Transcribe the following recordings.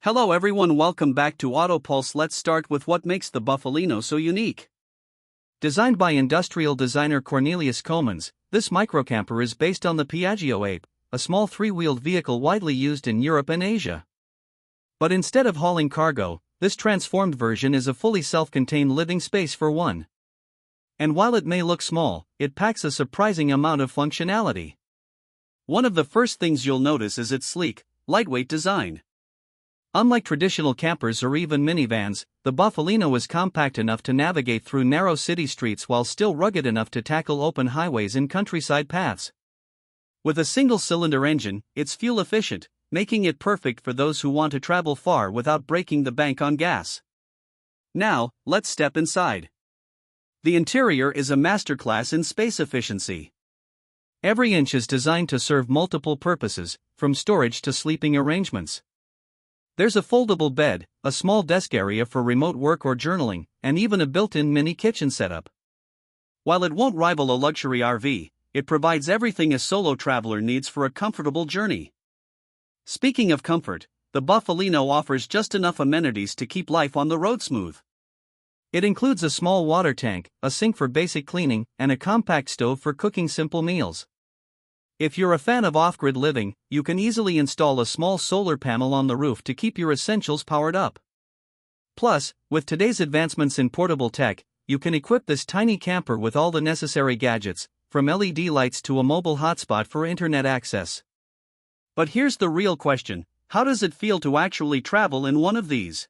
Hello everyone, welcome back to AutoPulse. Let's start with what makes the Buffalino so unique. Designed by industrial designer Cornelius Comans, this microcamper is based on the Piaggio Ape, a small three-wheeled vehicle widely used in Europe and Asia. But instead of hauling cargo, this transformed version is a fully self-contained living space for one. And while it may look small, it packs a surprising amount of functionality. One of the first things you'll notice is its sleek, lightweight design. Unlike traditional campers or even minivans, the Buffalino is compact enough to navigate through narrow city streets while still rugged enough to tackle open highways and countryside paths. With a single-cylinder engine, it's fuel-efficient, making it perfect for those who want to travel far without breaking the bank on gas. Now, let's step inside. The interior is a masterclass in space efficiency. Every inch is designed to serve multiple purposes, from storage to sleeping arrangements. There's a foldable bed, a small desk area for remote work or journaling, and even a built-in mini kitchen setup. While it won't rival a luxury RV, it provides everything a solo traveler needs for a comfortable journey. Speaking of comfort, the Buffalino offers just enough amenities to keep life on the road smooth. It includes a small water tank, a sink for basic cleaning, and a compact stove for cooking simple meals. If you're a fan of off-grid living, you can easily install a small solar panel on the roof to keep your essentials powered up. Plus, with today's advancements in portable tech, you can equip this tiny camper with all the necessary gadgets, from LED lights to a mobile hotspot for internet access. But here's the real question: how does it feel to actually travel in one of these?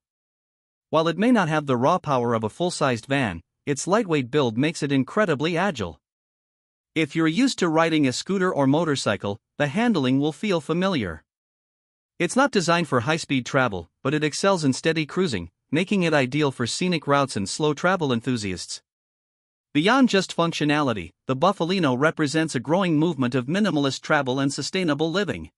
While it may not have the raw power of a full-sized van, its lightweight build makes it incredibly agile. If you're used to riding a scooter or motorcycle, the handling will feel familiar. It's not designed for high-speed travel, but it excels in steady cruising, making it ideal for scenic routes and slow travel enthusiasts. Beyond just functionality, the Buffalino represents a growing movement of minimalist travel and sustainable living.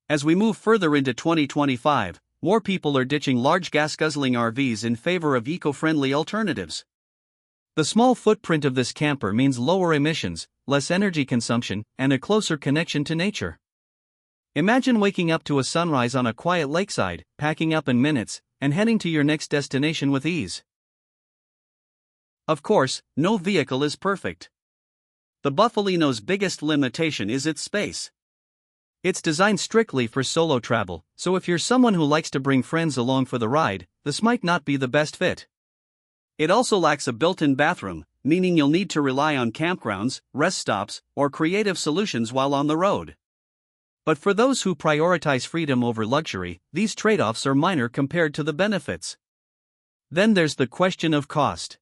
As we move further into 2025, more people are ditching large gas-guzzling RVs in favor of eco-friendly alternatives. The small footprint of this camper means lower emissions, less energy consumption, and a closer connection to nature. Imagine waking up to a sunrise on a quiet lakeside, packing up in minutes, and heading to your next destination with ease. Of course, no vehicle is perfect. The Buffalino's biggest limitation is its space. It's designed strictly for solo travel, so if you're someone who likes to bring friends along for the ride, this might not be the best fit. It also lacks a built-in bathroom, meaning you'll need to rely on campgrounds, rest stops, or creative solutions while on the road. But for those who prioritize freedom over luxury, these trade-offs are minor compared to the benefits. Then there's the question of cost.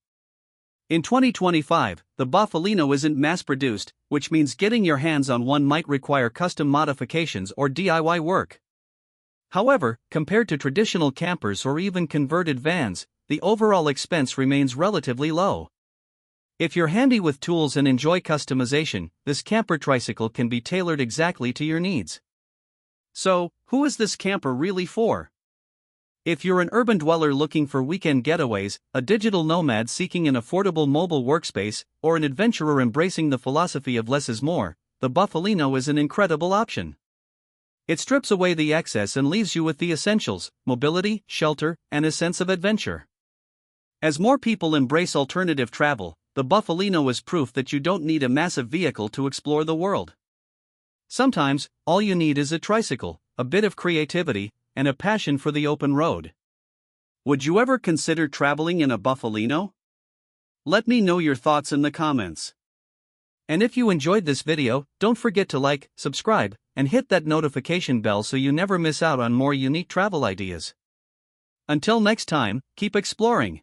In 2025, the Buffalino isn't mass-produced, which means getting your hands on one might require custom modifications or DIY work. However, compared to traditional campers or even converted vans, the overall expense remains relatively low. If you're handy with tools and enjoy customization, this camper tricycle can be tailored exactly to your needs. So, who is this camper really for? If you're an urban dweller looking for weekend getaways, a digital nomad seeking an affordable mobile workspace, or an adventurer embracing the philosophy of less is more, the Buffalino is an incredible option. It strips away the excess and leaves you with the essentials: mobility, shelter, and a sense of adventure. As more people embrace alternative travel, the Buffalino is proof that you don't need a massive vehicle to explore the world. Sometimes, all you need is a tricycle, a bit of creativity, and a passion for the open road. Would you ever consider traveling in a Buffalino? Let me know your thoughts in the comments. And if you enjoyed this video, don't forget to like, subscribe, and hit that notification bell so you never miss out on more unique travel ideas. Until next time, keep exploring.